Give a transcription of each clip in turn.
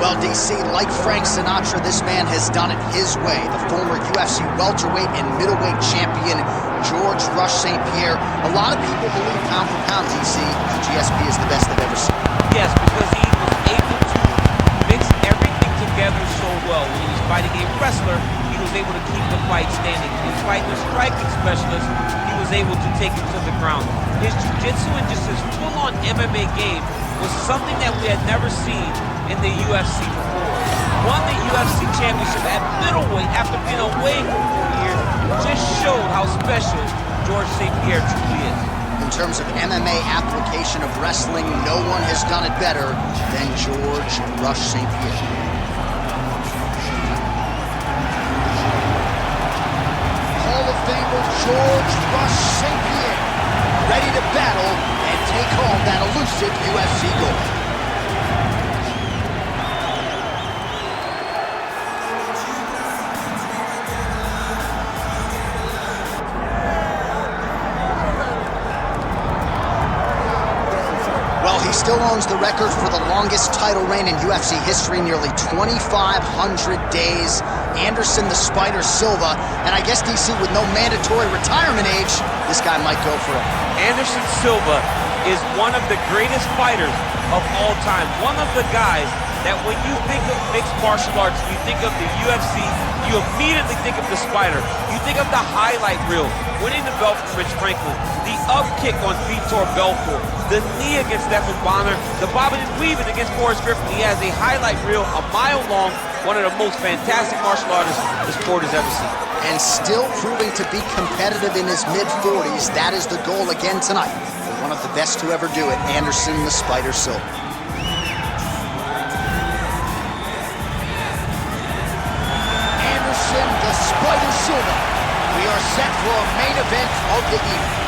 Well, DC, like Frank Sinatra, this man has done it his way. The former UFC welterweight and middleweight champion, Georges St-Pierre. A lot of people believe pound for pound, DC, the GSP is the best they've ever seen. Yes, because he was able to mix everything together so well. When he was fighting a wrestler, he was able to keep the fight standing. When he was fighting a striking specialist, he was able to take him to the ground. His jiu-jitsu and just his full-on MMA game was something that we had never seen in the UFC before. Won the UFC championship at middleweight after being away for 4 years. Just showed how special Georges St-Pierre truly is. In terms of MMA application of wrestling, no one has done it better than Georges St-Pierre. Hall of Famer Georges St-Pierre, ready to battle and take home that elusive UFC gold. He still owns the record for the longest title reign in UFC history, nearly 2,500 days. Anderson the Spider Silva, and I guess DC, with no mandatory retirement age, this guy might go for it. Anderson Silva is one of the greatest fighters of all time. One of the guys that when you think of mixed martial arts, you think of the UFC, you immediately think of the Spider. You think of the highlight reel, winning the belt from Rich Franklin, the up kick on Vitor Belfort, the knee against Stephan Bonner, the bobbing and weaving against Forrest Griffin. He has a highlight reel a mile long, one of the most fantastic martial artists the sport has ever seen. And still proving to be competitive in his mid-40s. That is the goal again tonight. One of the best to ever do it, Anderson the Spider Silva. Anderson the Spider Silva. We are set for a main event of the evening.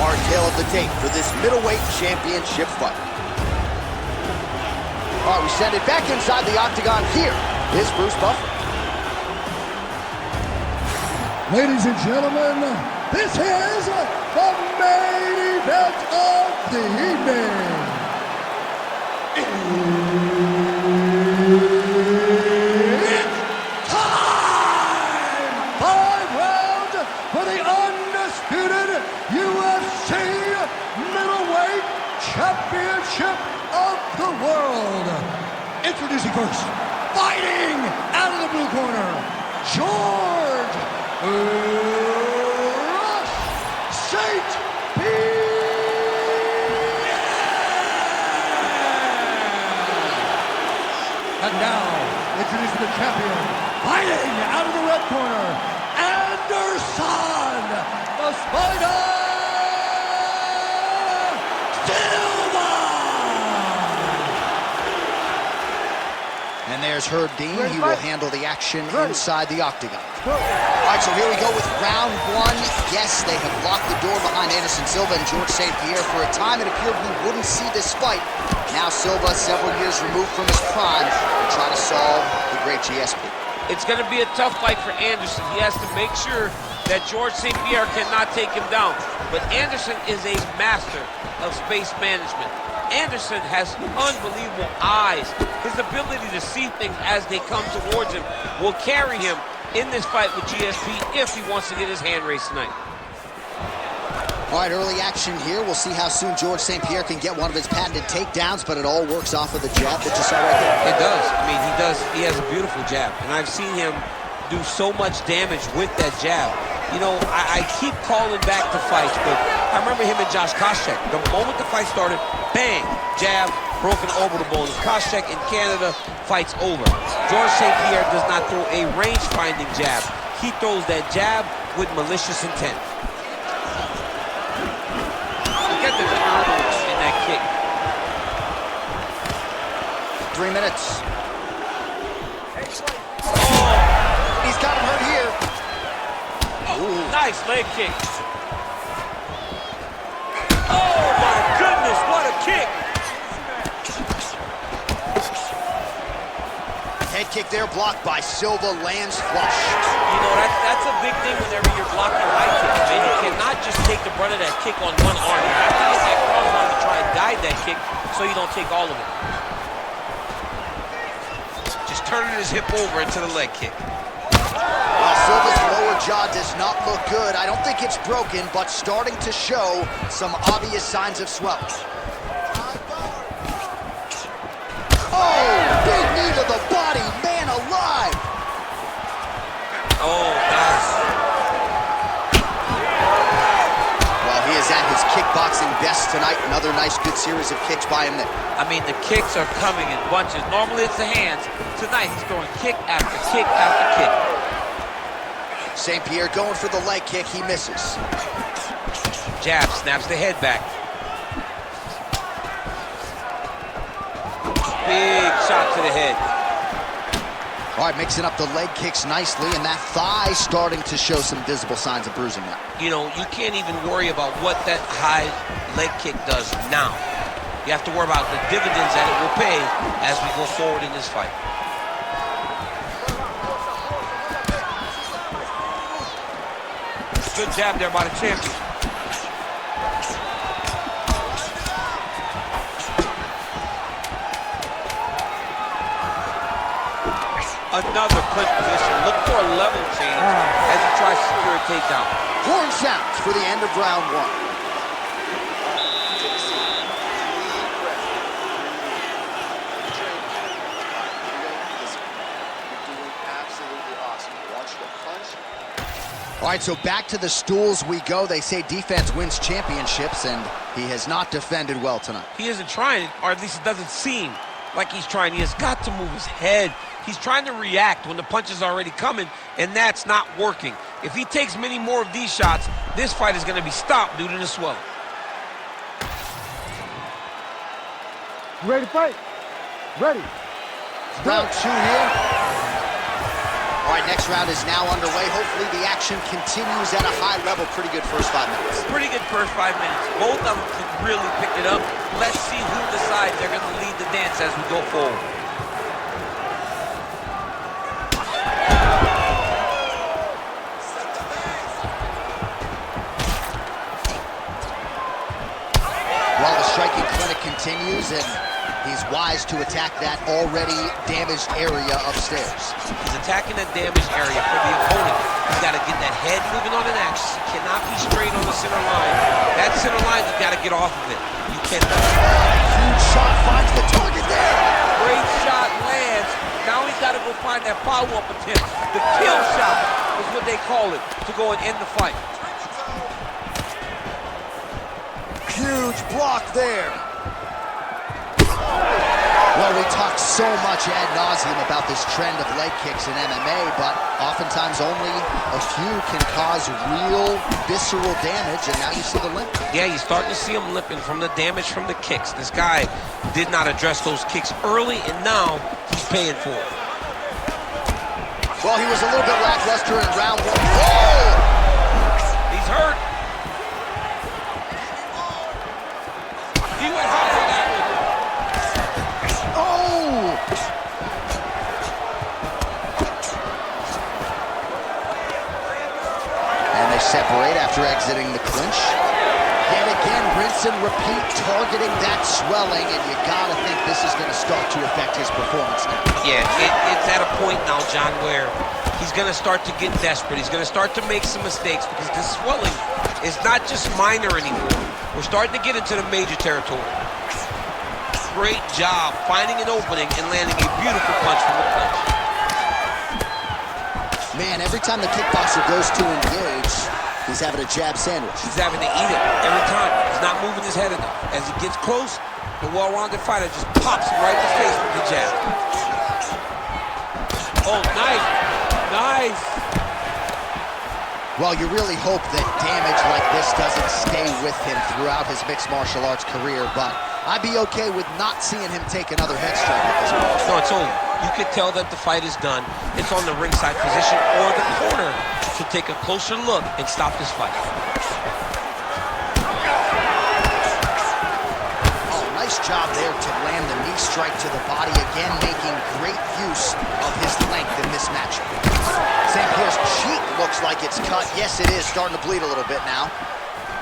Our tale of the tape for this middleweight championship fight. All right, we send it back inside the octagon. Here is Bruce Buffer. Ladies and gentlemen, this is the main event of the evening. It's time! 5 rounds for the undisputed UFC middleweight championship of the world. Introducing first, fighting out of the blue corner, Georges St-Pierre. And now, introducing the champion, fighting out of the red corner, Anderson the Spider Silva. And there's Herb Dean. He will handle the action inside the octagon. All right, so here we go with round one. Yes, they have locked the door behind Anderson Silva and Georges St-Pierre. For a time, it appeared we wouldn't see this fight. Now Silva, several years removed from his prime, will try to solve the great GSP. It's going to be a tough fight for Anderson. He has to make sure that Georges St-Pierre cannot take him down. But Anderson is a master of space management. Anderson has unbelievable eyes. His ability to see things as they come towards him will carry him in this fight with GSP if he wants to get his hand raised tonight. All right, early action here. We'll see how soon Georges St-Pierre can get one of his patented takedowns, but it all works off of the jab that you saw right there. It does. I mean, he does. He has a beautiful jab, and I've seen him do so much damage with that jab. You know, I keep calling back to fights, but I remember him and Josh Koscheck. The moment the fight started, bang, jab, broken orbital bone. Koscheck in Canada, fight's over. Georges St-Pierre does not throw a range-finding jab. He throws that jab with malicious intent. Look at the turnovers in that kick. 3 minutes. Oh, He's got him hurt here. nice leg kick. Oh my goodness, what a kick. Head kick kick there, blocked by Silva, lands flush. You know, that's a big thing whenever you're blocking high kicks, man. You cannot just take the brunt of that kick on one arm. You have to get that cross arm to try and guide that kick so you don't take all of it. Just turning his hip over into the leg kick. Well, Silva's lower jaw does not look good. I don't think it's broken, but starting to show some obvious signs of swelling. Oh, big knee to the body, man alive! Oh, nice. Well, he is at his kickboxing best tonight. Another nice, good series of kicks by him there. I mean, the kicks are coming in bunches. Normally it's the hands. Tonight he's throwing kick after kick after kick. St-Pierre going for the leg kick, he misses. Jab, snaps the head back. Big shot to the head. All right, mixing up the leg kicks nicely, and that thigh starting to show some visible signs of bruising now. You know, you can't even worry about what that high leg kick does now. You have to worry about the dividends that it will pay as we go forward in this fight. Good jab there by the champion. Another clinch position. Look for a level change as he tries to secure a takedown. Horn sounds for the end of round one. All right, so back to the stools we go. They say defense wins championships, and he has not defended well tonight. He isn't trying, or at least it doesn't seem like he's trying. He has got to move his head. He's trying to react when the punch is already coming, and that's not working. If he takes many more of these shots, this fight is going to be stopped due to the swelling. You ready to fight? Ready. Round two here. All right, next round is now underway. Hopefully the action continues at a high level. Pretty good first 5 minutes. Pretty good first 5 minutes. Both of them can really pick it up. Let's see who decides they're going to lead the dance as we go forward. While the striking clinic continues, and he's wise to attack that already damaged area upstairs. He's attacking that damaged area for the opponent. He's got to get that head moving on an axis. He cannot be straight on the center line. That center line, you got to get off of it. You cannot. Huge shot finds the target there. Great shot lands. Now he's got to go find that follow-up attempt. The kill shot is what they call it, to go and end the fight. Huge block there. Well, we talk so much ad nauseum about this trend of leg kicks in MMA, but oftentimes only a few can cause real visceral damage, and now you see the limp. Yeah, you're starting to see him limping from the damage from the kicks. This guy did not address those kicks early, and now he's paying for it. Well, he was a little bit lackluster in round one. Oh! He's hurt. He went high on that one. Oh! And they separate after exiting the clinch. Yet again, rinse and repeat, targeting that swelling, and you gotta think this is gonna start to affect his performance now. Yeah, it's at a point now, John, where he's gonna start to get desperate. He's gonna start to make some mistakes because this swelling is not just minor anymore. We're starting to get into the major territory. Great job finding an opening and landing a beautiful punch from the clinch. Man, every time the kickboxer goes to engage, he's having a jab sandwich. He's having to eat it every time. He's not moving his head enough. As he gets close, the well-rounded fighter just pops him right in the face with the jab. Oh, nice. Nice. Well, you really hope that damage like this doesn't stay with him throughout his mixed martial arts career, but I'd be okay with not seeing him take another head strike at this point. No, it's over. You can tell that the fight is done. It's on the ringside position, or the corner should take a closer look and stop this fight. Oh, nice Nice job there to land the knee strike to the body, again making great use of his length in this matchup. St-Pierre's cheek looks like it's cut. Yes, it is, starting to bleed a little bit now.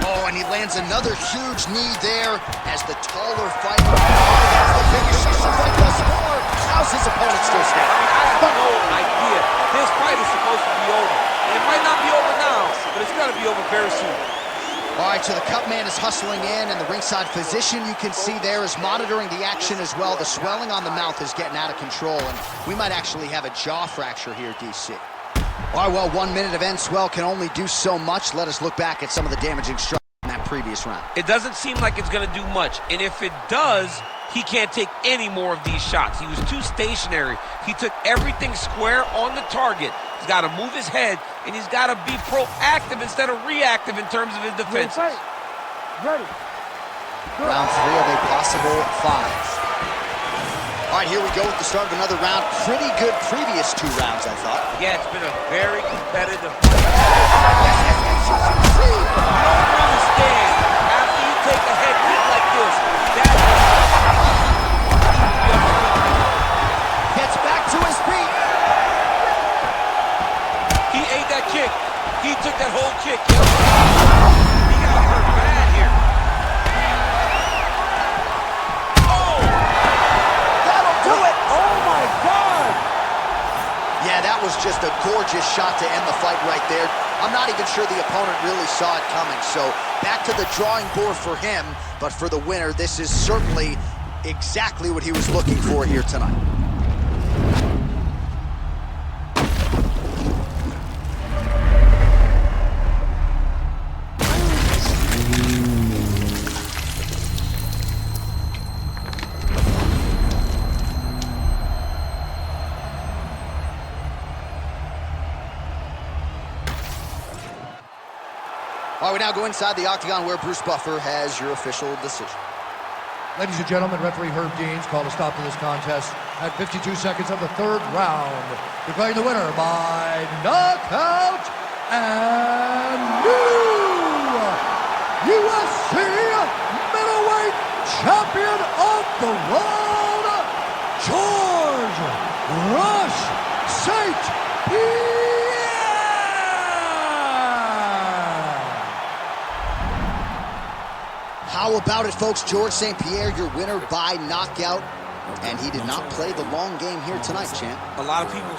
Oh, and he lands another huge knee there as the taller fighter. That's the biggest fight thus far. How's his opponent still standing? I have no idea. This fight is supposed to be over. And it might not be over now, but it's going to be over very soon. All right, so the cut man is hustling in, and the ringside physician you can see there is monitoring the action as well. The swelling on the mouth is getting out of control, and we might actually have a jaw fracture here, DC. All right, well, 1 minute of end swell can only do so much. Let us look back at some of the damaging strikes in that previous round. It doesn't seem like it's going to do much, and if it does, he can't take any more of these shots. He was too stationary. He took everything square on the target. He's got to move his head, and he's got to be proactive instead of reactive in terms of his defense. Ready. Round 3 of a possible 5. All right, here we go with the start of another round. Pretty good previous 2 rounds, I thought. Yeah, it's been a very competitive fight. You don't understand. After you take a head kick like this, Gets back to his feet. he ate that kick. He took that whole kick. He got hurt bad here. Yeah, that was just a gorgeous shot to end the fight right there. I'm not even sure the opponent really saw it coming. So back to the drawing board for him. But for the winner, this is certainly exactly what he was looking for here tonight. All right, we now go inside the octagon where Bruce Buffer has your official decision. Ladies and gentlemen, referee Herb Deans called a stop to this contest at 52 seconds of the 3rd round, declaring the winner by knockout and new UFC middleweight champion of the world, Georges St-Pierre. How about it, folks? Georges St-Pierre, your winner by knockout. And he did not play the long game here tonight, champ. A lot of people